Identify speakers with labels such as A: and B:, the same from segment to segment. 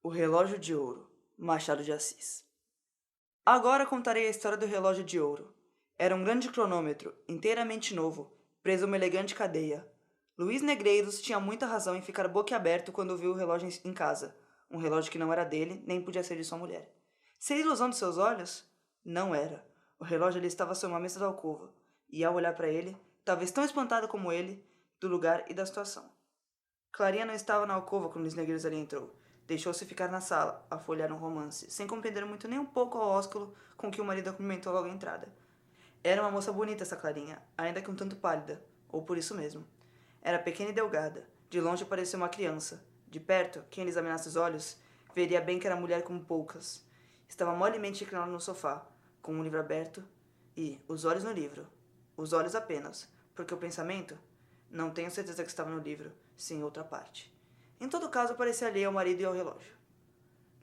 A: O Relógio de Ouro, Machado de Assis. Agora contarei a história do relógio de ouro. Era um grande cronômetro, inteiramente novo, preso a uma elegante cadeia. Luís Negreiros tinha muita razão em ficar boquiaberto quando viu o relógio em casa, um relógio que não era dele, nem podia ser de sua mulher. Seria ilusão dos seus olhos? Não era. O relógio ali estava sobre uma mesa da alcova, e ao olhar para ele, talvez tão espantada como ele, do lugar e da situação. Clarinha não estava na alcova quando Luís Negreiros ali entrou. Deixou-se ficar na sala, a folhear um romance, sem compreender muito nem um pouco ao ósculo com que o marido a cumprimentou logo à entrada. Era uma moça bonita essa Clarinha, ainda que um tanto pálida, ou por isso mesmo. Era pequena e delgada, de longe parecia uma criança. De perto, quem lhe examinasse os olhos, veria bem que era mulher como poucas. Estava molemente reclinada no sofá, com um livro aberto e os olhos no livro. Os olhos apenas, porque o pensamento? Não tenho certeza que estava no livro, sim em outra parte. Em todo caso, parecia alheio ao marido e ao relógio.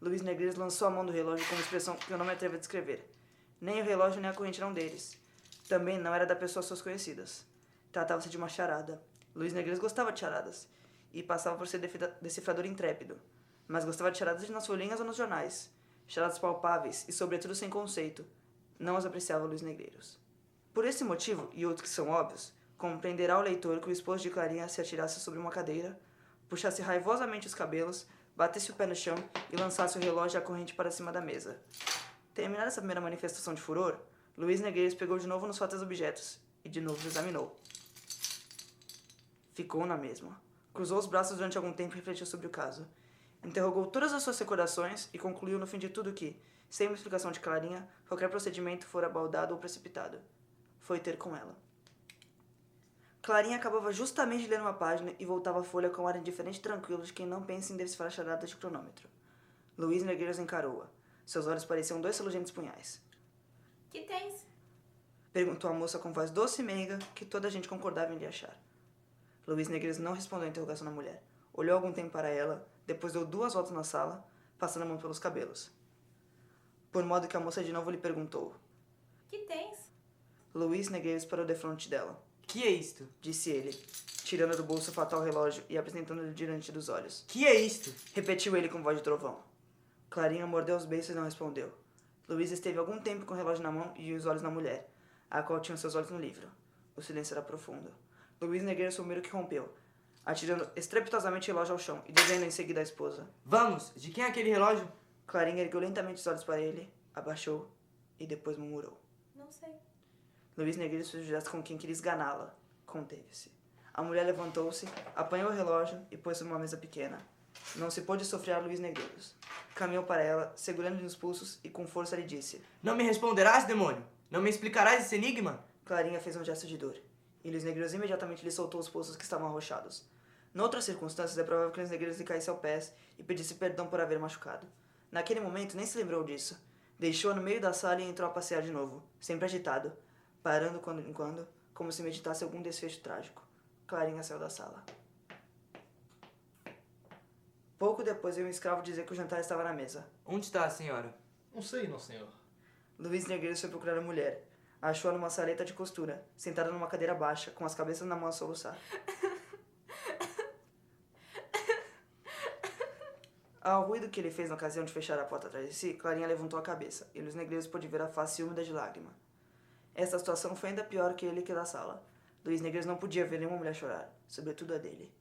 A: Luís Negreiros lançou a mão do relógio com uma expressão que eu não me atrevo a descrever. Nem o relógio nem a corrente eram deles. Também não era da pessoa suas conhecidas. Tratava-se de uma charada. Luís Negreiros gostava de charadas, e passava por ser decifrador intrépido. Mas gostava de charadas nas folhinhas ou nos jornais. Charadas palpáveis e, sobretudo, sem conceito. Não as apreciava Luís Negreiros. Por esse motivo, e outros que são óbvios, compreenderá o leitor que o esposo de Clarinha se atirasse sobre uma cadeira, puxasse raivosamente os cabelos, batesse o pé no chão e lançasse o relógio e a corrente para cima da mesa. Terminada essa primeira manifestação de furor, Luís Negreiros pegou de novo nos fatos objetos e de novo os examinou. Ficou na mesma. Cruzou os braços durante algum tempo e refletiu sobre o caso. Interrogou todas as suas recordações e concluiu no fim de tudo que, sem uma explicação de Clarinha, qualquer procedimento fora baldado ou precipitado. Foi ter com ela. Clarinha acabava justamente de ler uma página e voltava a folha com um ar indiferente e tranquilo de quem não pensa em decifrar charadas de cronômetro. Luís Negreiros encarou-a. Seus olhos pareciam 2 celulentes punhais.
B: Que tens?
A: Perguntou a moça com voz doce e meiga que toda a gente concordava em lhe achar. Luís Negreiros não respondeu à interrogação da mulher. Olhou algum tempo para ela, depois deu 2 voltas na sala, passando a mão pelos cabelos. Por modo que a moça de novo lhe perguntou.
B: Que tens?
A: Luís Negreiros parou defronte dela.
C: Que é isto?
A: Disse ele, tirando do bolso o fatal relógio e apresentando-lhe diante dos olhos.
C: Que é isto?
A: Repetiu ele com voz de trovão. Clarinha mordeu os beiços e não respondeu. Luís esteve algum tempo com o relógio na mão e os olhos na mulher, a qual tinha seus olhos no livro. O silêncio era profundo. Luís Negreiros foi o primeiro que rompeu, atirando estrepitosamente o relógio ao chão e dizendo em seguida à esposa.
C: Vamos, de quem é aquele relógio?
A: Clarinha ergueu lentamente os olhos para ele, abaixou e depois murmurou.
B: Não sei.
A: Luís Negreiros fez o gesto com quem queria esganá-la. Conteve-se. A mulher levantou-se, apanhou o relógio e pôs-se numa mesa pequena. Não se pôde sofrer Luís Negreiros. Caminhou para ela, segurando-lhe os pulsos e com força lhe disse.
C: Não me responderás, demônio? Não me explicarás esse enigma?
A: Clarinha fez um gesto de dor. E Luís Negreiros imediatamente lhe soltou os pulsos que estavam arrochados. Noutras circunstâncias, é provável que Luís Negreiros lhe caísse ao pés e pedisse perdão por haver machucado. Naquele momento, nem se lembrou disso. Deixou-a no meio da sala e entrou a passear de novo, sempre agitado, parando quando em quando, como se meditasse algum desfecho trágico. Clarinha saiu da sala. Pouco depois veio um escravo dizer que o jantar estava na mesa.
C: Onde está a senhora?
D: Não sei, não, senhor.
A: Luís Negreiros foi procurar a mulher. Achou-a numa saleta de costura, sentada numa cadeira baixa, com as cabeças na mão a soluçar. Ao ruído que ele fez na ocasião de fechar a porta atrás de si, Clarinha levantou a cabeça, e Luís Negreiros pôde ver a face úmida de lágrima. Esta situação foi ainda pior que ele que da sala. Luís Negreiros não podia ver nenhuma mulher chorar, sobretudo a dele.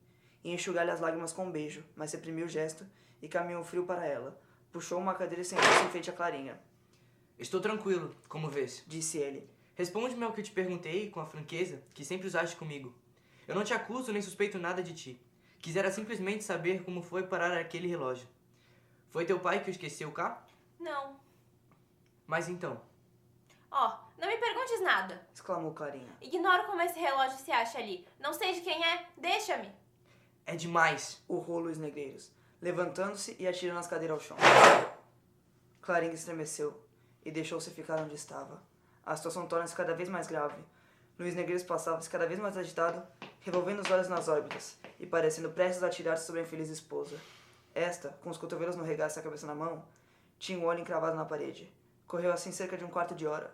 A: Ia enxugar-lhe as lágrimas com um beijo, mas reprimiu o gesto e caminhou frio para ela. Puxou uma cadeira e sentou-se em frente a Clarinha.
C: Estou tranquilo, como vês.
A: Disse ele.
C: Responde-me ao que eu te perguntei com a franqueza que sempre usaste comigo. Eu não te acuso nem suspeito nada de ti. Quisera simplesmente saber como foi parar aquele relógio. Foi teu pai que o esqueceu cá?
B: Não.
C: Mas então...
B: Ó, não me perguntes nada.
A: Exclamou Clarinha.
B: Ignoro como esse relógio se acha ali. Não sei de quem é. Deixa-me.
C: É demais.
A: Urrou Luís Negreiros, levantando-se e atirando as cadeiras ao chão. Clarinha estremeceu e deixou-se ficar onde estava. A situação torna-se cada vez mais grave. Luís Negreiros passava-se cada vez mais agitado, revolvendo os olhos nas órbitas e parecendo prestes a atirar-se sobre a infeliz esposa. Esta, com os cotovelos no regaço e a cabeça na mão, tinha o olho encravado na parede. Correu assim cerca de um quarto de hora.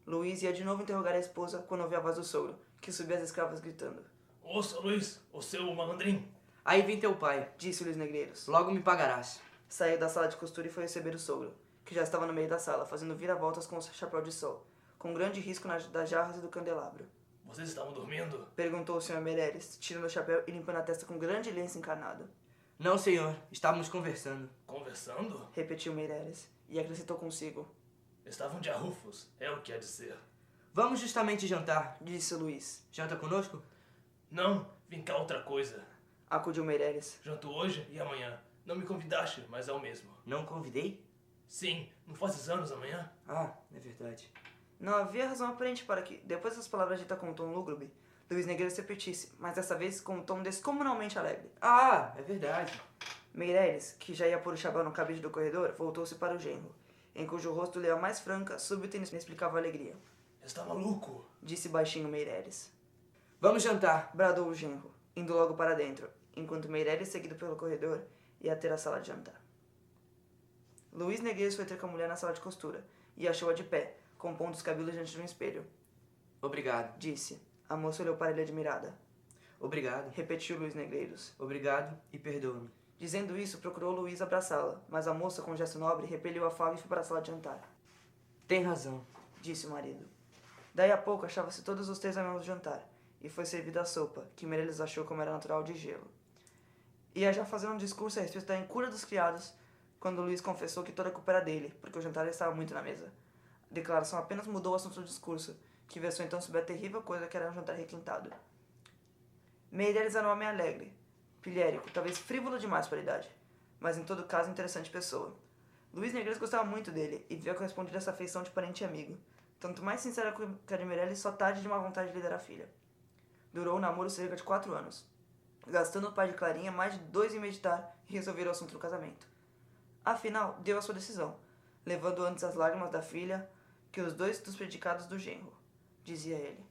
A: Luís ia de novo interrogar a esposa quando ouviu a voz do sogro, que subia as escravas gritando.
D: Ô, seu Luiz, ô seu malandrinho.
C: Aí vem teu pai.
A: Disse Luís Negreiros.
C: Logo me pagarás.
A: Saiu da sala de costura e foi receber o sogro, que já estava no meio da sala, fazendo vira-voltas com o chapéu de sol, com grande risco das jarras e do candelabro.
D: Vocês estavam dormindo?
A: Perguntou o Sr. Meirelles, tirando o chapéu e limpando a testa com grande lenço encarnado.
C: Não, senhor. Estávamos conversando.
D: Conversando?
A: Repetiu Meirelles, e acrescentou consigo.
D: Estavam de arrufos, é o que há de ser.
C: Vamos justamente jantar.
A: Disse Luiz.
C: Janta conosco?
D: Não, vim cá outra coisa.
A: Acudiu Meirelles.
D: Janto hoje e amanhã. Não me convidaste, mas é o mesmo.
C: Não convidei?
D: Sim, não fazes anos amanhã?
C: Ah, é verdade.
A: Não havia razão aparente para que, depois das palavras ditas com um tom lúgubre, Luiz Negreiros repetisse, mas dessa vez com um tom descomunalmente alegre.
C: Ah, é verdade.
A: Meirelles, que já ia pôr o chapéu no cabide do corredor, voltou-se para o genro, em cujo rosto leu a mais franca, súbita e inexplicável alegria.
D: Está maluco?
A: Disse baixinho Meirelles.
C: Vamos jantar.
A: Bradou o genro, indo logo para dentro, enquanto Meirelles, seguido pelo corredor, ia ter a sala de jantar. Luiz Negreiros foi ter com a mulher na sala de costura, e achou-a de pé, compondo os cabelos diante de um espelho.
C: Obrigado.
A: Disse. A moça olhou para ele admirada.
C: Obrigado.
A: Repetiu Luiz Negreiros.
C: Obrigado e perdoa-me.
A: Dizendo isso, procurou Luiz abraçá-la, mas a moça, com um gesto nobre, repeliu a fala e foi para a sala de jantar.
C: Tem razão.
A: Disse o marido. Daí a pouco, achava-se todos os três ao mesmo jantar, e foi servida a sopa, que Meirelles achou como era natural de gelo. Ia já fazendo um discurso a respeito da incura dos criados, quando Luiz confessou que toda a culpa era dele, porque o jantar estava muito na mesa. A declaração apenas mudou o assunto do discurso, que versou então sobre a terrível coisa que era um jantar requintado. Meirelles era um homem alegre, pilhérico, talvez frívolo demais para a idade, mas em todo caso interessante pessoa. Luiz Negreiros gostava muito dele e via correspondido essa afeição de parente e amigo, tanto mais sincera que a de Meirelles só tarde de uma vontade de lhe dar a filha. Durou o namoro cerca de 4 anos, gastando o pai de Clarinha mais de 2 em meditar e resolver o assunto do casamento. Afinal, deu a sua decisão, levando antes as lágrimas da filha que os 2 dos predicados do genro, dizia ele.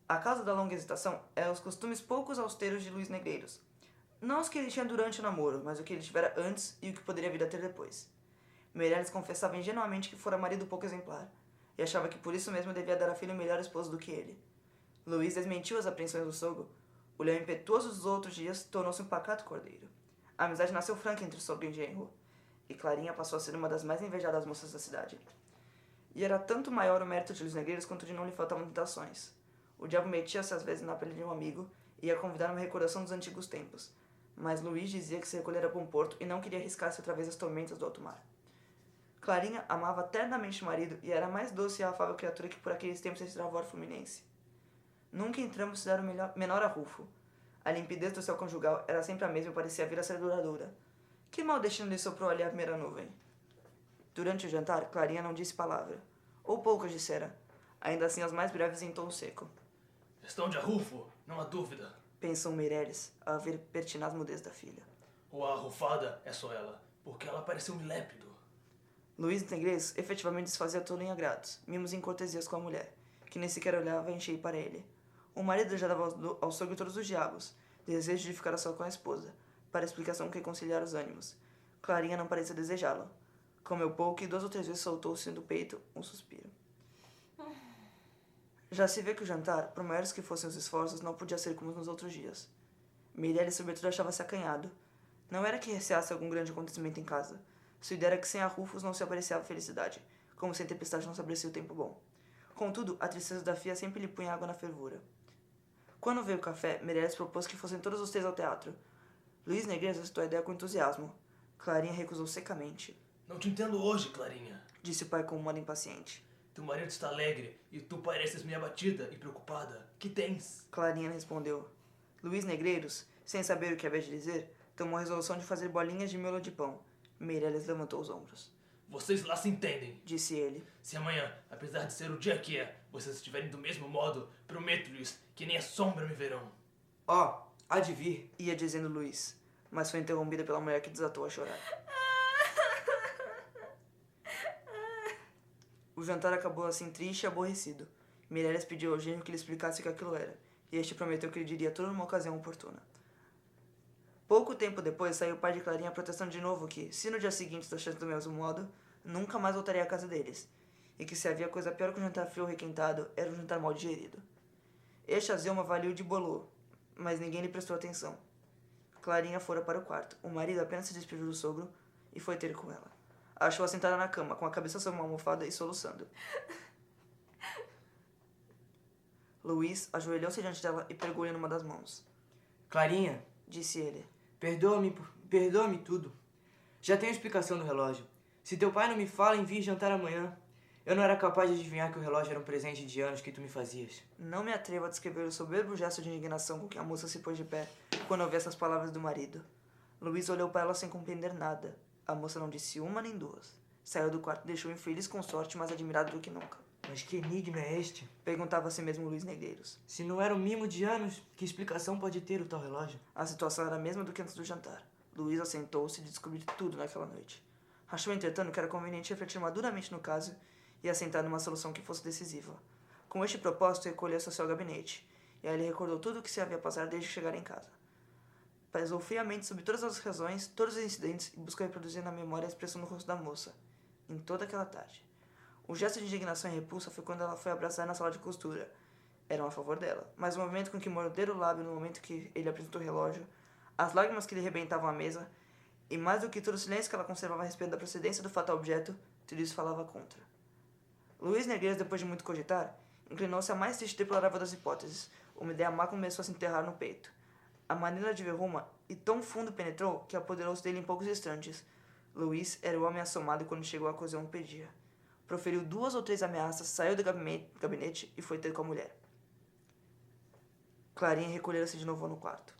A: A causa da longa hesitação eram os costumes poucos austeros de Luiz Negreiros. Não os que ele tinha durante o namoro, mas o que ele tivera antes e o que poderia vir a ter depois. Meirelles confessava ingenuamente que fora marido pouco exemplar, e achava que por isso mesmo devia dar à filha um melhor esposo do que ele. Luiz desmentiu as apreensões do sogro. O leão impetuoso dos outros dias tornou-se um pacato cordeiro. A amizade nasceu franca entre o sogro e o genro, e Clarinha passou a ser uma das mais invejadas moças da cidade. E era tanto maior o mérito de Luiz Negreiros quanto de não lhe faltavam tentações. O diabo metia-se às vezes na pele de um amigo e ia convidar uma recordação dos antigos tempos, mas Luiz dizia que se recolhera a bom porto e não queria arriscar-se outra vez às tormentas do alto mar. Clarinha amava ternamente o marido e era a mais doce e afável criatura que por aqueles tempos se travou fluminense. Nunca entramos se dar o menor arrufo. A limpidez do céu conjugal era sempre a mesma e parecia vir a ser duradoura. Que mau destino lhe soprou ali a primeira nuvem? Durante o jantar, Clarinha não disse palavra, ou poucas dissera, ainda assim as mais breves em tom seco.
D: Estão de arrufo, não há dúvida.
A: Pensou Meirelles, a ver pertinaz mudez da filha.
D: Ou a arrufada é só ela, porque ela pareceu-me lépido.
A: Luiz Negreiros efetivamente desfazia tudo em agrados, mimos e cortesias com a mulher, que nem sequer olhava em cheio para ele. O marido já dava ao sogro todos os diabos, desejo de ficar a só com a esposa, para explicação que conciliar os ânimos. Clarinha não parecia desejá-lo. Comeu pouco e 2 ou 3 vezes soltou-se do peito um suspiro. Já se vê que o jantar, por maiores que fossem os esforços, não podia ser como nos outros dias. Meirelles, sobretudo, achava-se acanhado. Não era que receasse algum grande acontecimento em casa. Sua ideia era que sem arrufos não se apreciava a felicidade, como sem tempestade não se aprecia o tempo bom. Contudo, a tristeza da filha sempre lhe punha água na fervura. Quando veio o café, Meirelles propôs que fossem todos os 3 ao teatro. Luiz Negreiros aceitou a ideia com entusiasmo. Clarinha recusou secamente.
D: Não te entendo hoje, Clarinha.
A: Disse o pai com um modo impaciente.
D: Teu marido está alegre e tu pareces meio abatida e preocupada. Que tens?
A: Clarinha respondeu. Luiz Negreiros, sem saber o que havia de dizer, tomou a resolução de fazer bolinhas de miolo de pão. Meirelles levantou os ombros.
D: Vocês lá se entendem.
A: Disse ele.
D: Se amanhã, apesar de ser o dia que é, vocês estiverem do mesmo modo, prometo-lhes que nem a sombra me verão.
C: Ó, há de vir.
A: Ia dizendo Luiz, mas foi interrompida pela mulher que desatou a chorar. O jantar acabou assim triste e aborrecido. Meirelles pediu ao genro que lhe explicasse o que aquilo era, e este prometeu que lhe diria tudo numa ocasião oportuna. Pouco tempo depois saiu o pai de Clarinha protestando de novo que, se no dia seguinte trouxesse do mesmo modo, nunca mais voltaria à casa deles, e que se havia coisa pior que um jantar frio ou requintado, era um jantar mal digerido. Este azeuma avaliou de bolô, mas ninguém lhe prestou atenção. Clarinha fora para o quarto. O marido apenas se despediu do sogro e foi ter com ela. Achou-a sentada na cama, com a cabeça sobre uma almofada e soluçando. Luiz ajoelhou-se diante dela e pegou-lhe numa das mãos.
C: Clarinha,
A: Disse ele.
C: perdoa-me tudo. Já tenho explicação do relógio. Se teu pai não me fala, envie jantar amanhã. Eu não era capaz de adivinhar que o relógio era um presente de anos que tu me fazias.
A: Não me atrevo a descrever o soberbo gesto de indignação com que a moça se pôs de pé quando ouviu essas palavras do marido. Luiz olhou para ela sem compreender nada. A moça não disse uma nem duas. Saiu do quarto e deixou infeliz com sorte, mais admirado do que nunca.
C: Mas que enigma é este?
A: Perguntava a si mesmo Luiz Negreiros.
C: Se não era um mimo de anos, que explicação pode ter o tal relógio?
A: A situação era a mesma do que antes do jantar. Luiz assentou-se e descobriu tudo naquela noite. Achou, entretanto, que era conveniente refletir maduramente no caso e assentar numa solução que fosse decisiva. Com este propósito, recolheu-se ao seu gabinete, e aí ele recordou tudo o que se havia passado desde chegar em casa. Pesou friamente sobre todas as razões, todos os incidentes, e buscou reproduzir na memória a expressão no rosto da moça, em toda aquela tarde. O gesto de indignação e repulsa foi quando ela foi abraçar na sala de costura. Eram a favor dela, mas o movimento com que mordera o lábio no momento que ele apresentou o relógio, as lágrimas que lhe rebentavam a mesa, e mais do que todo o silêncio que ela conservava a respeito da procedência do fatal objeto, tudo isso falava contra. Luiz Negreiros, depois de muito cogitar, inclinou-se à mais triste e deplorável das hipóteses. Uma ideia má começou a se enterrar no peito. A maneira de ver Roma e tão fundo penetrou que apoderou-se dele em poucos instantes. Luiz era o homem assomado quando chegou a ocasião que pedia. Proferiu 2 ou 3 ameaças, saiu do gabinete e foi ter com a mulher. Clarinha recolhera-se de novo no quarto.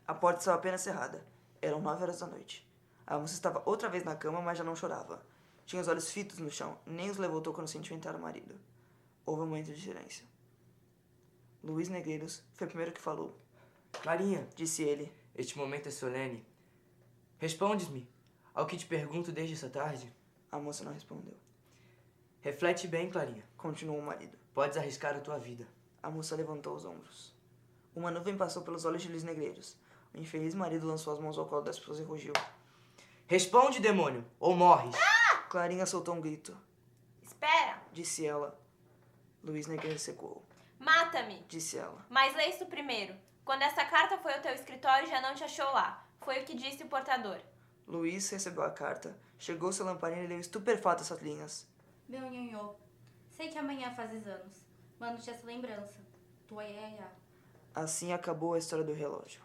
A: A porta estava apenas cerrada. Eram 9 horas da noite. A moça estava outra vez na cama, mas já não chorava. Tinha os olhos fitos no chão, nem os levantou quando sentiu entrar o marido. Houve um momento de silêncio. Luiz Negreiros foi o primeiro que falou.
C: Clarinha,
A: Disse ele.
C: este momento é solene. Respondes-me ao que te pergunto desde essa tarde?
A: A moça não respondeu.
C: Reflete bem, Clarinha.
A: Continuou o marido.
C: Podes arriscar a tua vida.
A: A moça levantou os ombros. Uma nuvem passou pelos olhos de Luiz Negreiros. O infeliz marido lançou as mãos ao colo da esposa e rugiu.
C: Responde, demônio, ou morres.
A: Clarinha soltou um grito.
B: Espera!
A: Disse ela. Luiz Negreiros secou.
B: Mata-me!
A: Disse ela.
B: Mas lê isso primeiro. Quando essa carta foi ao teu escritório, já não te achou lá. Foi o que disse o portador.
A: Luiz recebeu a carta, chegou-se à lamparina e leu estupefato essas linhas.
E: Meu nhonhô, sei que amanhã fazes anos. Mando-te essa lembrança. Tua Yaya.
A: Assim acabou a história do relógio.